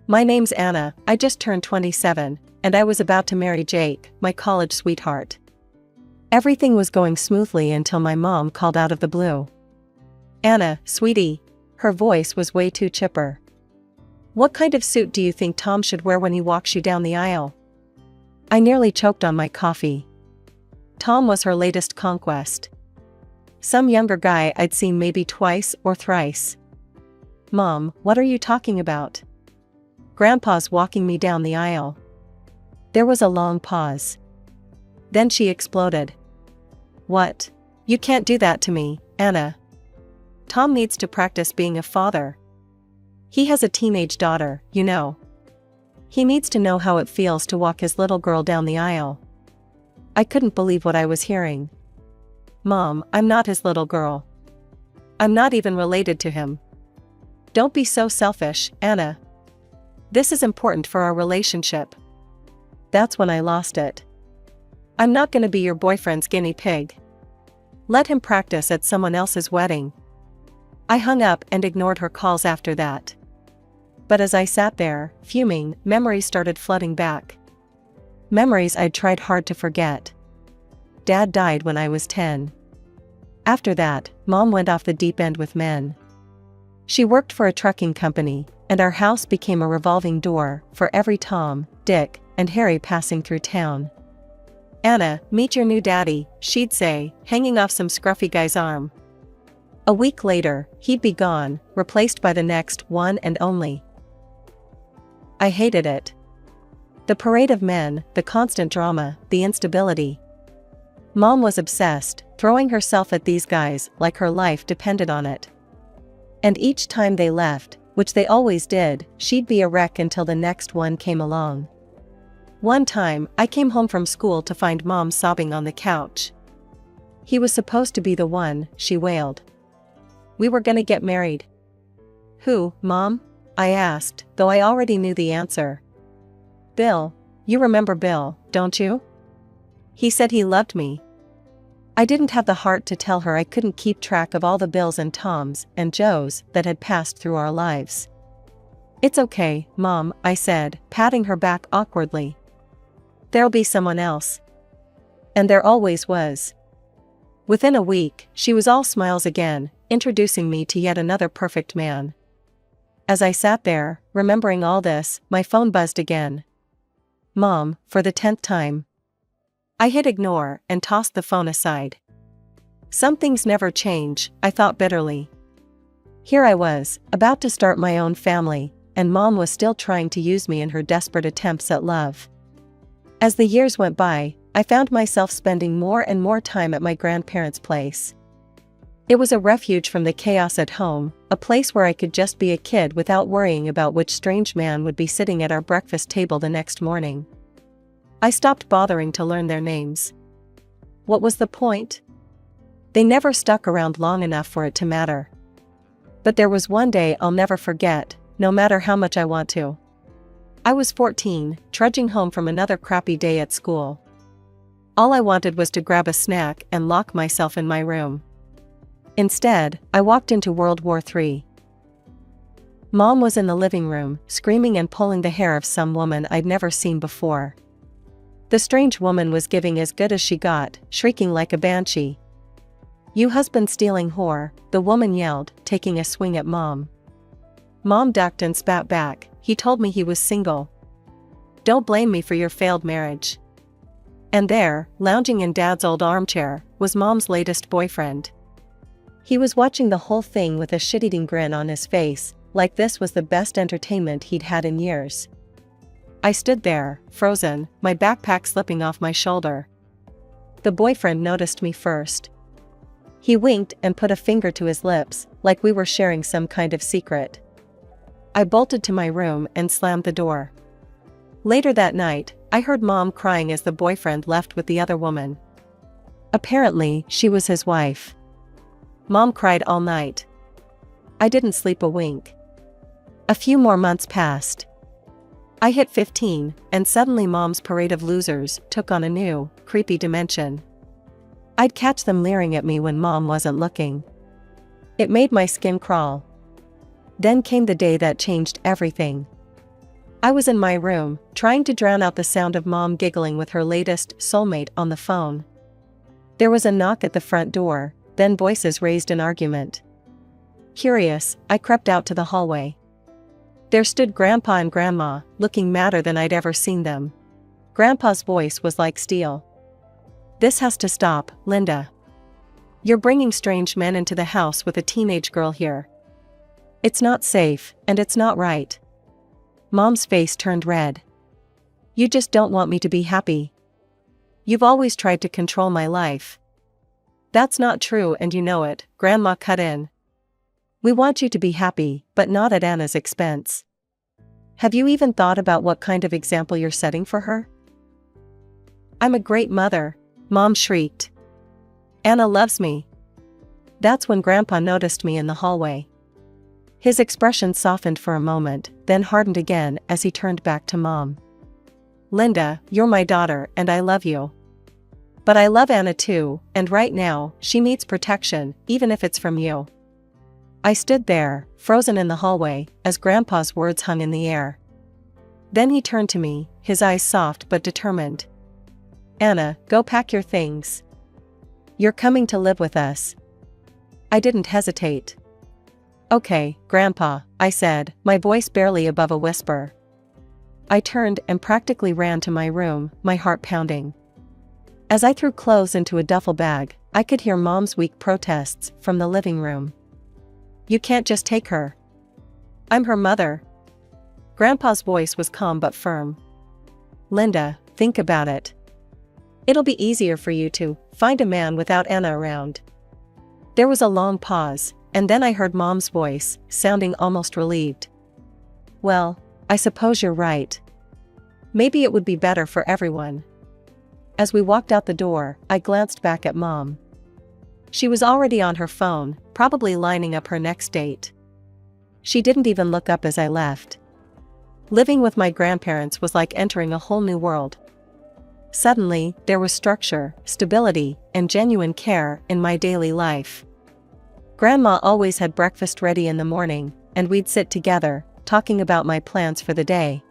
My name's Anna, I just turned 27, and I was about to marry Jake, my college sweetheart. Everything was going smoothly until my mom called out of the blue. Anna, sweetie. Her voice was way too chipper. What kind of suit do you think Tom should wear when he walks you down the aisle? I nearly choked on my coffee. Tom was her latest conquest. Some younger guy I'd seen maybe twice or thrice. Mom, what are you talking about? Grandpa's walking me down the aisle. There was a long pause. Then she exploded. What? You can't do that to me, Anna. Tom needs to practice being a father. He has a teenage daughter, you know. He needs to know how it feels to walk his little girl down the aisle. I couldn't believe what I was hearing. Mom, I'm not his little girl. I'm not even related to him. Don't be so selfish, Anna. This is important for our relationship. That's when I lost it. I'm not gonna be your boyfriend's guinea pig. Let him practice at someone else's wedding. I hung up and ignored her calls after that. But as I sat there, fuming, memories started flooding back. Memories I'd tried hard to forget. Dad died when I was 10. After that, Mom went off the deep end with men. She worked for a trucking company, and our house became a revolving door for every Tom, Dick, and Harry passing through town. Anna, meet your new daddy, she'd say, hanging off some scruffy guy's arm. A week later, he'd be gone, replaced by the next one and only. I hated it. The parade of men, the constant drama, the instability. Mom was obsessed, throwing herself at these guys like her life depended on it. And each time they left, which they always did, she'd be a wreck until the next one came along. One time, I came home from school to find Mom sobbing on the couch. He was supposed to be the one, she wailed. We were gonna get married. Who, Mom? I asked, though I already knew the answer. Bill. You remember Bill, don't you? He said he loved me. I didn't have the heart to tell her I couldn't keep track of all the Bills and Toms and Joes that had passed through our lives. It's okay, Mom, I said, patting her back awkwardly. There'll be someone else. And there always was. Within a week, she was all smiles again, introducing me to yet another perfect man. As I sat there, remembering all this, my phone buzzed again. Mom, for the 10th time. I hit ignore and tossed the phone aside. Some things never change, I thought bitterly. Here I was, about to start my own family, and Mom was still trying to use me in her desperate attempts at love. As the years went by, I found myself spending more and more time at my grandparents' place. It was a refuge from the chaos at home, a place where I could just be a kid without worrying about which strange man would be sitting at our breakfast table the next morning. I stopped bothering to learn their names. What was the point? They never stuck around long enough for it to matter. But there was one day I'll never forget, no matter how much I want to. I was 14, trudging home from another crappy day at school. All I wanted was to grab a snack and lock myself in my room. Instead, I walked into World War III. Mom was in the living room, screaming and pulling the hair of some woman I'd never seen before. The strange woman was giving as good as she got, shrieking like a banshee. You husband-stealing whore, the woman yelled, taking a swing at Mom. Mom ducked and spat back, he told me he was single. Don't blame me for your failed marriage. And there, lounging in Dad's old armchair, was Mom's latest boyfriend. He was watching the whole thing with a shit-eating grin on his face, like this was the best entertainment he'd had in years. I stood there, frozen, my backpack slipping off my shoulder. The boyfriend noticed me first. He winked and put a finger to his lips, like we were sharing some kind of secret. I bolted to my room and slammed the door. Later that night, I heard Mom crying as the boyfriend left with the other woman. Apparently, she was his wife. Mom cried all night. I didn't sleep a wink. A few more months passed. I hit 15, and suddenly Mom's parade of losers took on a new, creepy dimension. I'd catch them leering at me when Mom wasn't looking. It made my skin crawl. Then came the day that changed everything. I was in my room, trying to drown out the sound of Mom giggling with her latest soulmate on the phone. There was a knock at the front door, then voices raised in argument. Curious, I crept out to the hallway. There stood Grandpa and Grandma, looking madder than I'd ever seen them. Grandpa's voice was like steel. "This has to stop, Linda. You're bringing strange men into the house with a teenage girl here. It's not safe, and it's not right." Mom's face turned red. "You just don't want me to be happy. You've always tried to control my life." "That's not true and you know it," Grandma cut in. "We want you to be happy, but not at Anna's expense. Have you even thought about what kind of example you're setting for her?" "I'm a great mother," Mom shrieked. "Anna loves me." That's when Grandpa noticed me in the hallway. His expression softened for a moment, then hardened again as he turned back to Mom. "Linda, you're my daughter and I love you. But I love Anna too, and right now, she needs protection, even if it's from you." I stood there, frozen in the hallway, as Grandpa's words hung in the air. Then he turned to me, his eyes soft but determined. "Anna, go pack your things. You're coming to live with us." I didn't hesitate. "Okay, Grandpa," I said, my voice barely above a whisper. I turned and practically ran to my room, my heart pounding. As I threw clothes into a duffel bag, I could hear Mom's weak protests from the living room. "You can't just take her. I'm her mother." Grandpa's voice was calm but firm. "Linda, think about it. It'll be easier for you to find a man without Anna around." There was a long pause, and then I heard Mom's voice, sounding almost relieved. "Well, I suppose you're right. Maybe it would be better for everyone." As we walked out the door, I glanced back at Mom. She was already on her phone, probably lining up her next date. She didn't even look up as I left. Living with my grandparents was like entering a whole new world. Suddenly, there was structure, stability, and genuine care in my daily life. Grandma always had breakfast ready in the morning, and we'd sit together, talking about my plans for the day.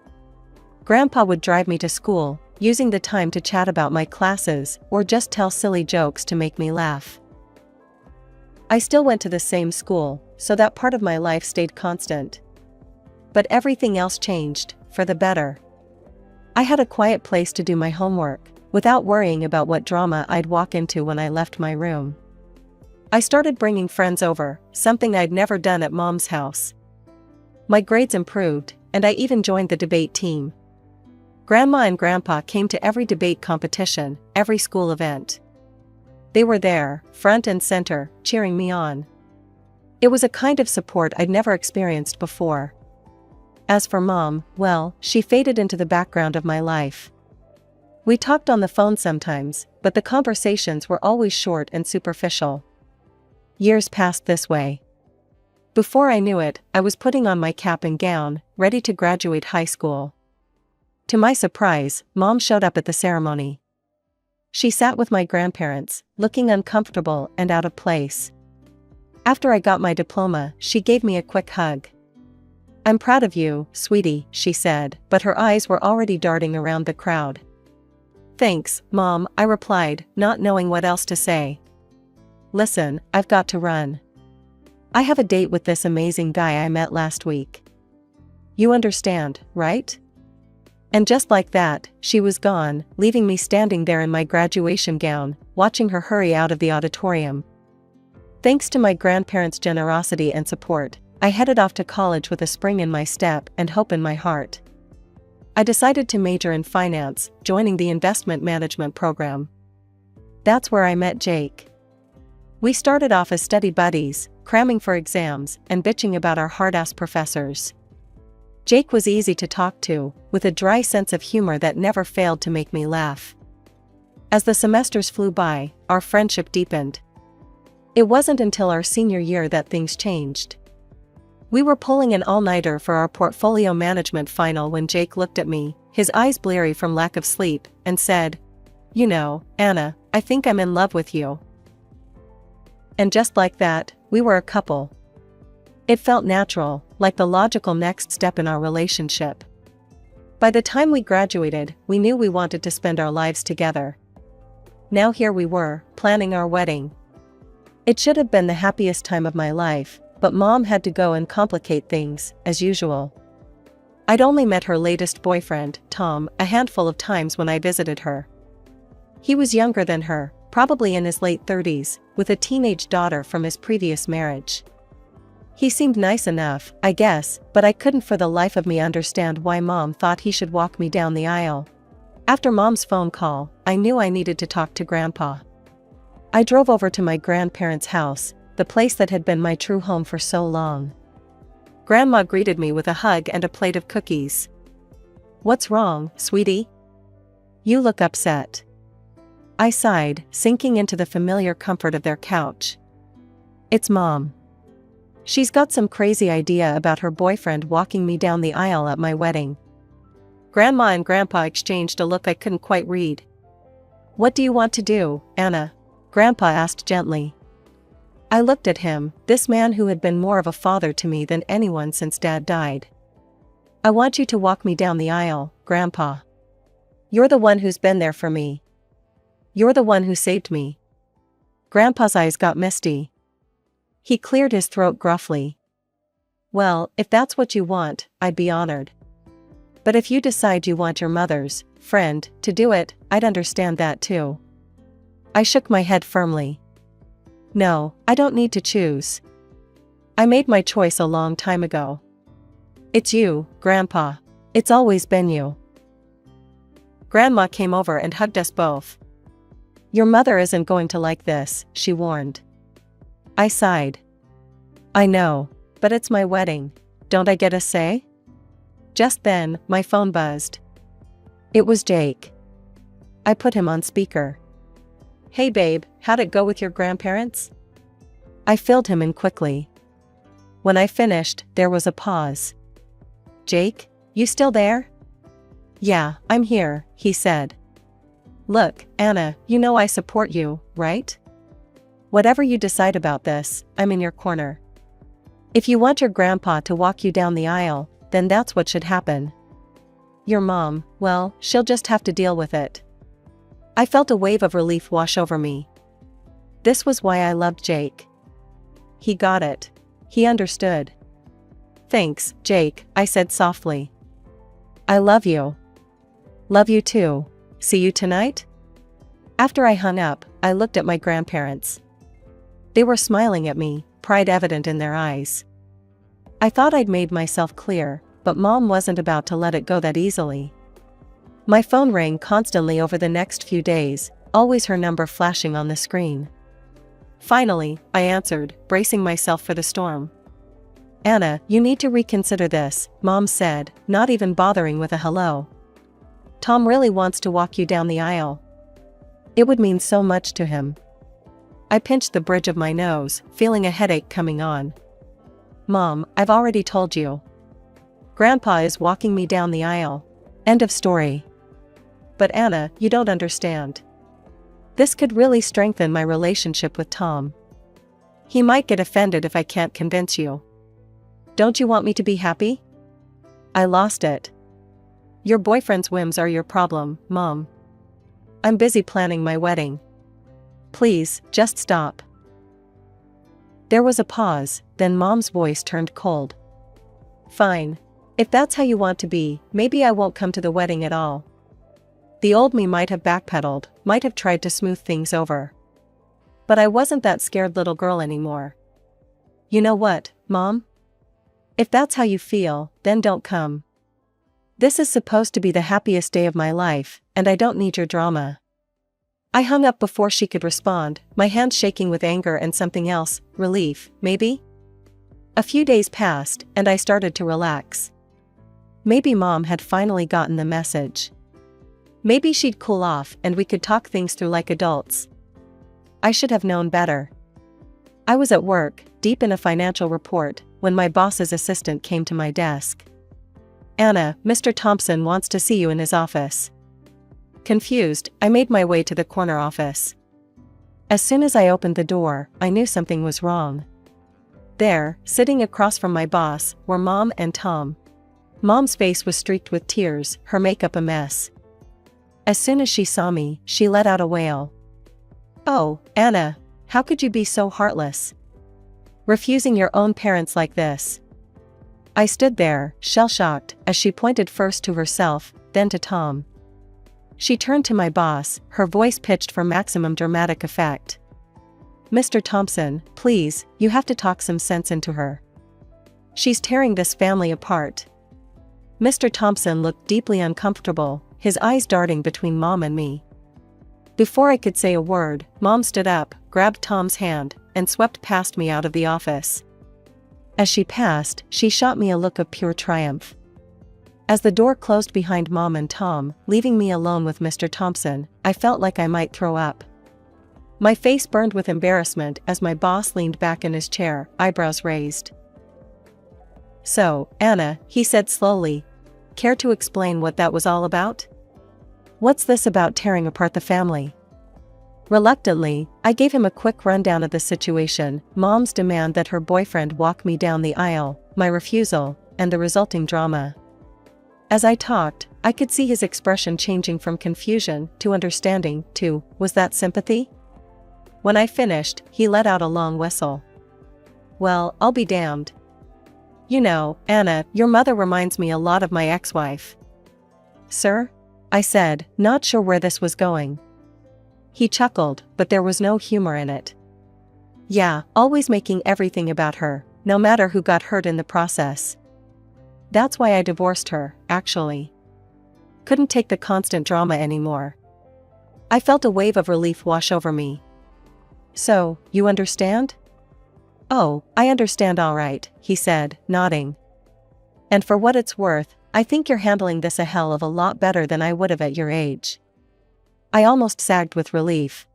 Grandpa would drive me to school, using the time to chat about my classes or just tell silly jokes to make me laugh. I still went to the same school, so that part of my life stayed constant. But everything else changed, for the better. I had a quiet place to do my homework, without worrying about what drama I'd walk into when I left my room. I started bringing friends over, something I'd never done at Mom's house. My grades improved, and I even joined the debate team. Grandma and Grandpa came to every debate competition, every school event. They were there, front and center, cheering me on. It was a kind of support I'd never experienced before. As for Mom, well, she faded into the background of my life. We talked on the phone sometimes, but the conversations were always short and superficial. Years passed this way. Before I knew it, I was putting on my cap and gown, ready to graduate high school. To my surprise, Mom showed up at the ceremony. She sat with my grandparents, looking uncomfortable and out of place. After I got my diploma, she gave me a quick hug. "I'm proud of you, sweetie," she said, but her eyes were already darting around the crowd. "Thanks, Mom," I replied, not knowing what else to say. "Listen, I've got to run. I have a date with this amazing guy I met last week. You understand, right?" And just like that, she was gone, leaving me standing there in my graduation gown, watching her hurry out of the auditorium. Thanks to my grandparents' generosity and support, I headed off to college with a spring in my step and hope in my heart. I decided to major in finance, joining the investment management program. That's where I met Jake. We started off as study buddies, cramming for exams and bitching about our hard-ass professors. Jake was easy to talk to, with a dry sense of humor that never failed to make me laugh. As the semesters flew by, our friendship deepened. It wasn't until our senior year that things changed. We were pulling an all-nighter for our portfolio management final when Jake looked at me, his eyes bleary from lack of sleep, and said, "You know, Anna, I think I'm in love with you." And just like that, we were a couple. It felt natural, like the logical next step in our relationship. By the time we graduated, we knew we wanted to spend our lives together. Now here we were, planning our wedding. It should have been the happiest time of my life, but Mom had to go and complicate things, as usual. I'd only met her latest boyfriend, Tom, a handful of times when I visited her. He was younger than her, probably in his late 30s, with a teenage daughter from his previous marriage. He seemed nice enough, I guess, but I couldn't for the life of me understand why Mom thought he should walk me down the aisle. After Mom's phone call, I knew I needed to talk to Grandpa. I drove over to my grandparents' house, the place that had been my true home for so long. Grandma greeted me with a hug and a plate of cookies. "What's wrong, sweetie? You look upset." I sighed, sinking into the familiar comfort of their couch. "It's Mom. She's got some crazy idea about her boyfriend walking me down the aisle at my wedding." Grandma and Grandpa exchanged a look I couldn't quite read. "What do you want to do, Anna?" Grandpa asked gently. I looked at him, this man who had been more of a father to me than anyone since Dad died. "I want you to walk me down the aisle, Grandpa. You're the one who's been there for me. You're the one who saved me." Grandpa's eyes got misty. He cleared his throat gruffly. "Well, if that's what you want, I'd be honored. But if you decide you want your mother's friend to do it, I'd understand that too." I shook my head firmly. "No, I don't need to choose. I made my choice a long time ago. It's you, Grandpa. It's always been you." Grandma came over and hugged us both. "Your mother isn't going to like this," she warned. I sighed. "I know, but it's my wedding. Don't I get a say?" Just then, my phone buzzed. It was Jake. I put him on speaker. "Hey babe, how'd it go with your grandparents?" I filled him in quickly. When I finished, there was a pause. "Jake, you still there?" "Yeah, I'm here," he said. "Look, Anna, you know I support you, right? Whatever you decide about this, I'm in your corner. If you want your grandpa to walk you down the aisle, then that's what should happen. Your mom, well, she'll just have to deal with it." I felt a wave of relief wash over me. This was why I loved Jake. He got it. He understood. "Thanks, Jake," I said softly. "I love you." "Love you too. See you tonight?" After I hung up, I looked at my grandparents. They were smiling at me, pride evident in their eyes. I thought I'd made myself clear, but Mom wasn't about to let it go that easily. My phone rang constantly over the next few days, always her number flashing on the screen. Finally, I answered, bracing myself for the storm. "Anna, you need to reconsider this," Mom said, not even bothering with a hello. "Tom really wants to walk you down the aisle. It would mean so much to him." I pinched the bridge of my nose, feeling a headache coming on. "Mom, I've already told you. Grandpa is walking me down the aisle. End of story." "But Anna, you don't understand. This could really strengthen my relationship with Tom. He might get offended if I can't convince you. Don't you want me to be happy?" I lost it. "Your boyfriend's whims are your problem, Mom. I'm busy planning my wedding. Please, just stop." There was a pause, then Mom's voice turned cold. "Fine. If that's how you want to be, maybe I won't come to the wedding at all." The old me might have backpedaled, might have tried to smooth things over. But I wasn't that scared little girl anymore. "You know what, Mom? If that's how you feel, then don't come. This is supposed to be the happiest day of my life, and I don't need your drama." I hung up before she could respond, my hands shaking with anger and something else, relief, maybe? A few days passed, and I started to relax. Maybe Mom had finally gotten the message. Maybe she'd cool off and we could talk things through like adults. I should have known better. I was at work, deep in a financial report, when my boss's assistant came to my desk. "Anna, Mr. Thompson wants to see you in his office." Confused, I made my way to the corner office. As soon as I opened the door, I knew something was wrong. There, sitting across from my boss, were Mom and Tom. Mom's face was streaked with tears, her makeup a mess. As soon as she saw me, she let out a wail. "Oh, Anna, how could you be so heartless? Refusing your own parents like this." I stood there, shell-shocked, as she pointed first to herself, then to Tom. She turned to my boss, her voice pitched for maximum dramatic effect. "Mr. Thompson, please, you have to talk some sense into her. She's tearing this family apart." Mr. Thompson looked deeply uncomfortable, his eyes darting between Mom and me. Before I could say a word, Mom stood up, grabbed Tom's hand, and swept past me out of the office. As she passed, she shot me a look of pure triumph. As the door closed behind Mom and Tom, leaving me alone with Mr. Thompson, I felt like I might throw up. My face burned with embarrassment as my boss leaned back in his chair, eyebrows raised. "So, Anna," he said slowly, "care to explain what that was all about? What's this about tearing apart the family?" Reluctantly, I gave him a quick rundown of the situation: Mom's demand that her boyfriend walk me down the aisle, my refusal, and the resulting drama. As I talked, I could see his expression changing from confusion to understanding to, was that sympathy? When I finished, he let out a long whistle. "Well, I'll be damned. You know, Anna, your mother reminds me a lot of my ex-wife." "Sir?" I said, not sure where this was going. He chuckled, but there was no humor in it. "Yeah, always making everything about her, no matter who got hurt in the process. That's why I divorced her, actually. Couldn't take the constant drama anymore." I felt a wave of relief wash over me. "So, you understand?" "Oh, I understand all right," he said, nodding. "And for what it's worth, I think you're handling this a hell of a lot better than I would have at your age." I almost sagged with relief.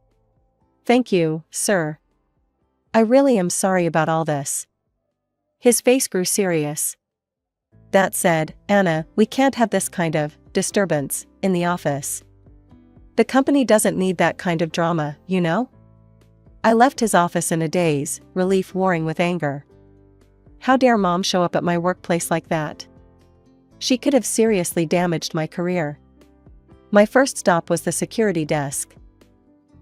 "Thank you, sir. I really am sorry about all this." His face grew serious. "That said, Anna, we can't have this kind of disturbance in the office. The company doesn't need that kind of drama, you know?" I left his office in a daze, relief warring with anger. How dare Mom show up at my workplace like that? She could have seriously damaged my career. My first stop was the security desk.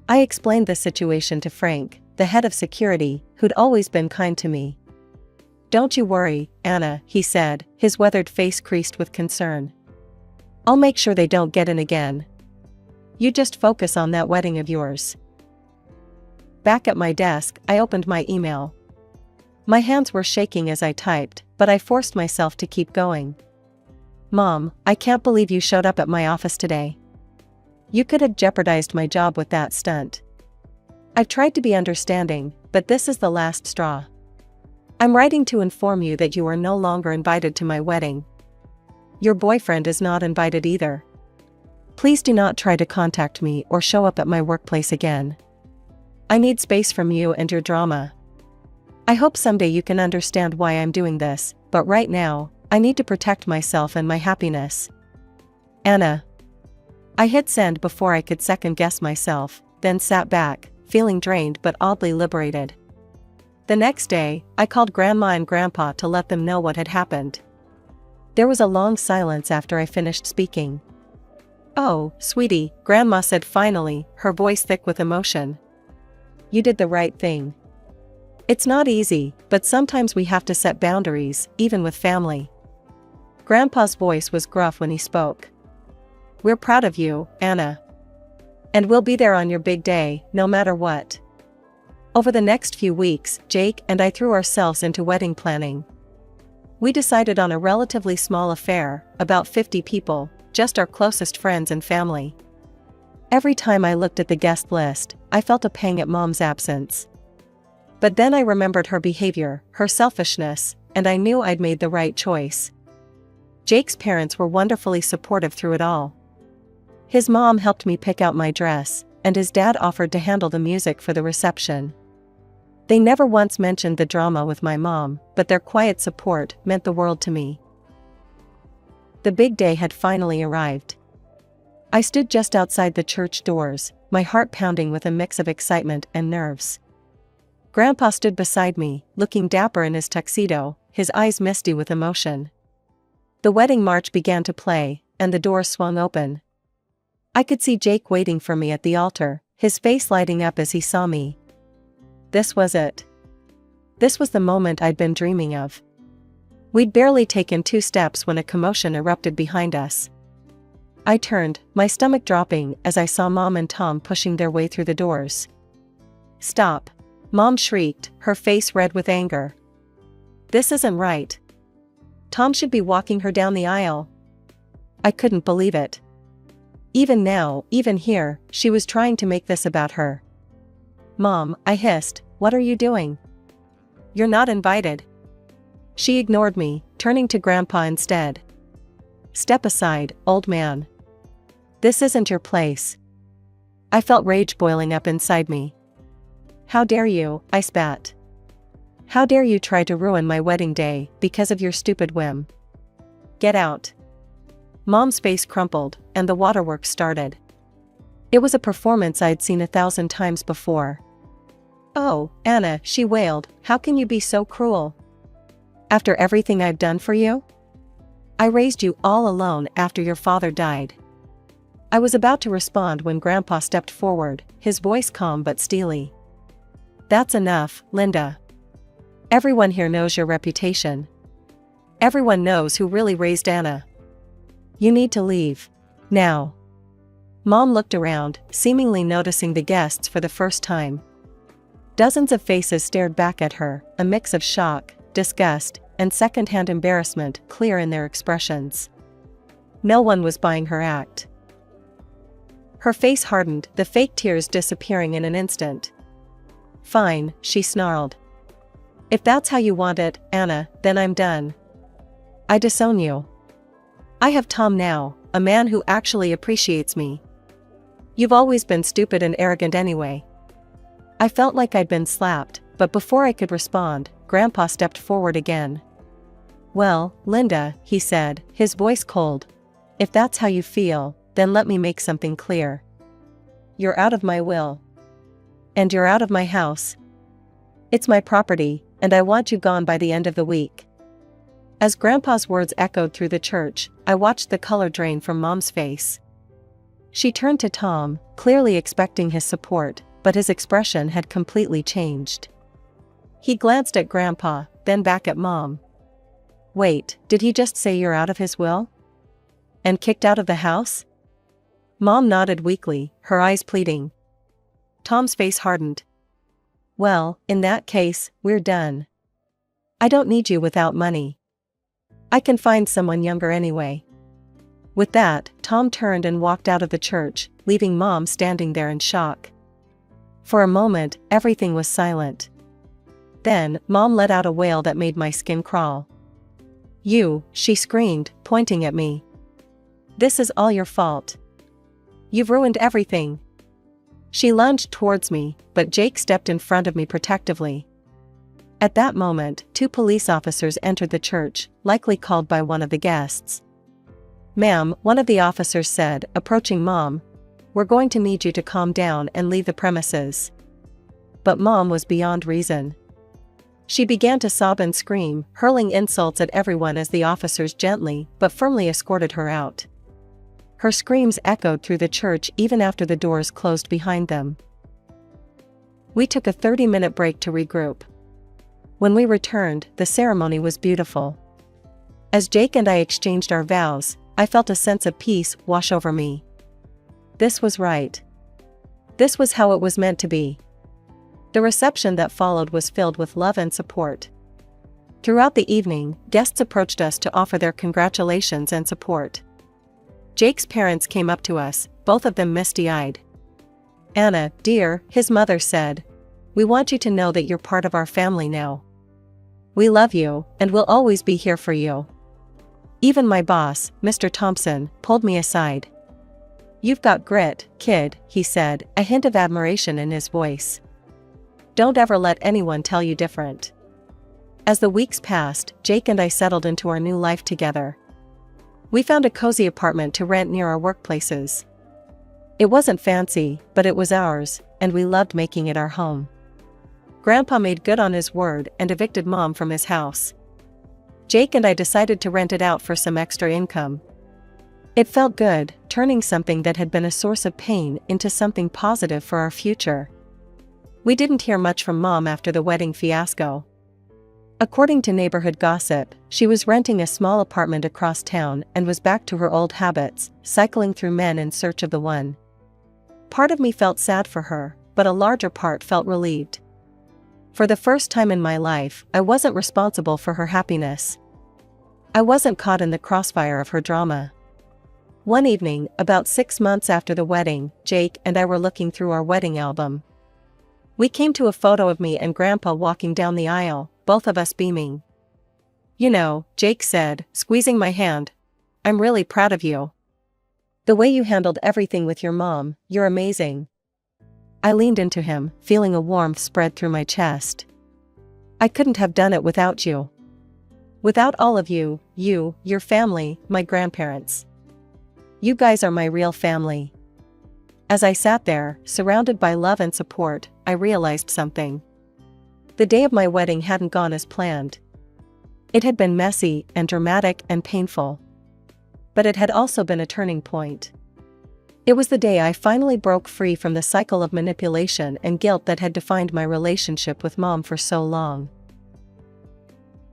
I explained the situation to Frank, the head of security, who'd always been kind to me. "Don't you worry, Anna," he said, his weathered face creased with concern. "I'll make sure they don't get in again. You just focus on that wedding of yours." Back at my desk, I opened my email. My hands were shaking as I typed, but I forced myself to keep going. "Mom, I can't believe you showed up at my office today. You could have jeopardized my job with that stunt. I've tried to be understanding, but this is the last straw. I'm writing to inform you that you are no longer invited to my wedding. Your boyfriend is not invited either. Please do not try to contact me or show up at my workplace again. I need space from you and your drama. I hope someday you can understand why I'm doing this, but right now, I need to protect myself and my happiness. Anna." I hit send before I could second-guess myself, then sat back, feeling drained but oddly liberated. The next day, I called Grandma and Grandpa to let them know what had happened. There was a long silence after I finished speaking. "Oh, sweetie," Grandma said finally, her voice thick with emotion. "You did the right thing. It's not easy, but sometimes we have to set boundaries, even with family." Grandpa's voice was gruff when he spoke. "We're proud of you, Anna. And we'll be there on your big day, no matter what." Over the next few weeks, Jake and I threw ourselves into wedding planning. We decided on a relatively small affair, about 50 people, just our closest friends and family. Every time I looked at the guest list, I felt a pang at Mom's absence. But then I remembered her behavior, her selfishness, and I knew I'd made the right choice. Jake's parents were wonderfully supportive through it all. His mom helped me pick out my dress, and his dad offered to handle the music for the reception. They never once mentioned the drama with my mom, but their quiet support meant the world to me. The big day had finally arrived. I stood just outside the church doors, my heart pounding with a mix of excitement and nerves. Grandpa stood beside me, looking dapper in his tuxedo, his eyes misty with emotion. The wedding march began to play, and the door swung open. I could see Jake waiting for me at the altar, his face lighting up as he saw me. This was it. This was the moment I'd been dreaming of. We'd barely taken 2 steps when a commotion erupted behind us. I turned, my stomach dropping as I saw Mom and Tom pushing their way through the doors. "Stop!" Mom shrieked, her face red with anger. "This isn't right. Tom should be walking her down the aisle." I couldn't believe it. Even now, even here, she was trying to make this about her. "Mom," I hissed, "what are you doing? You're not invited." She ignored me, turning to Grandpa instead. "Step aside, old man. This isn't your place." I felt rage boiling up inside me. "How dare you," I spat. "How dare you try to ruin my wedding day because of your stupid whim? Get out." Mom's face crumpled, and the waterworks started. It was a performance I'd seen 1,000 times before. "Oh, Anna," she wailed, "how can you be so cruel? After everything I've done for you? I raised you all alone after your father died." I was about to respond when Grandpa stepped forward, his voice calm but steely. "That's enough, Linda. Everyone here knows your reputation. Everyone knows who really raised Anna. You need to leave. Now." Mom looked around, seemingly noticing the guests for the first time. Dozens of faces stared back at her, a mix of shock, disgust, and second-hand embarrassment clear in their expressions. No one was buying her act. Her face hardened, the fake tears disappearing in an instant. "Fine," she snarled. "If that's how you want it, Anna, then I'm done. I disown you. I have Tom now, a man who actually appreciates me. You've always been stupid and arrogant anyway." I felt like I'd been slapped, but before I could respond, Grandpa stepped forward again. "Well, Linda," he said, his voice cold, "if that's how you feel, then let me make something clear. You're out of my will. And you're out of my house. It's my property, and I want you gone by the end of the week." As Grandpa's words echoed through the church, I watched the color drain from Mom's face. She turned to Tom, clearly expecting his support, but his expression had completely changed. He glanced at Grandpa, then back at Mom. "Wait, did he just say you're out of his will? And kicked out of the house?" Mom nodded weakly, her eyes pleading. Tom's face hardened. "Well, in that case, we're done. I don't need you without money. I can find someone younger anyway." With that, Tom turned and walked out of the church, leaving Mom standing there in shock. For a moment, everything was silent. Then, Mom let out a wail that made my skin crawl. "You," she screamed, pointing at me. "This is all your fault. You've ruined everything." She lunged towards me, but Jake stepped in front of me protectively. At that moment, 2 police officers entered the church, likely called by one of the guests. "Ma'am," one of the officers said, approaching Mom, "we're going to need you to calm down and leave the premises." But Mom was beyond reason. She began to sob and scream, hurling insults at everyone as the officers gently but firmly escorted her out. Her screams echoed through the church even after the doors closed behind them. We took a 30-minute break to regroup. When we returned, the ceremony was beautiful. As Jake and I exchanged our vows, I felt a sense of peace wash over me. This was right. This was how it was meant to be. The reception that followed was filled with love and support. Throughout the evening, guests approached us to offer their congratulations and support. Jake's parents came up to us, both of them misty-eyed. "Anna, dear," his mother said, "we want you to know that you're part of our family now. We love you, and we'll always be here for you." Even my boss, Mr. Thompson, pulled me aside. "You've got grit, kid," he said, a hint of admiration in his voice. "Don't ever let anyone tell you different." As the weeks passed, Jake and I settled into our new life together. We found a cozy apartment to rent near our workplaces. It wasn't fancy, but it was ours, and we loved making it our home. Grandpa made good on his word and evicted Mom from his house. Jake and I decided to rent it out for some extra income. It felt good, turning something that had been a source of pain into something positive for our future. We didn't hear much from Mom after the wedding fiasco. According to neighborhood gossip, she was renting a small apartment across town and was back to her old habits, cycling through men in search of the one. Part of me felt sad for her, but a larger part felt relieved. For the first time in my life, I wasn't responsible for her happiness. I wasn't caught in the crossfire of her drama. One evening, about 6 months after the wedding, Jake and I were looking through our wedding album. We came to a photo of me and Grandpa walking down the aisle, both of us beaming. "You know," Jake said, squeezing my hand, "I'm really proud of you. The way you handled everything with your mom, you're amazing." I leaned into him, feeling a warmth spread through my chest. "I couldn't have done it without you. Without all of you, your family, my grandparents. You guys are my real family." As I sat there, surrounded by love and support, I realized something. The day of my wedding hadn't gone as planned. It had been messy and dramatic and painful. But it had also been a turning point. It was the day I finally broke free from the cycle of manipulation and guilt that had defined my relationship with Mom for so long.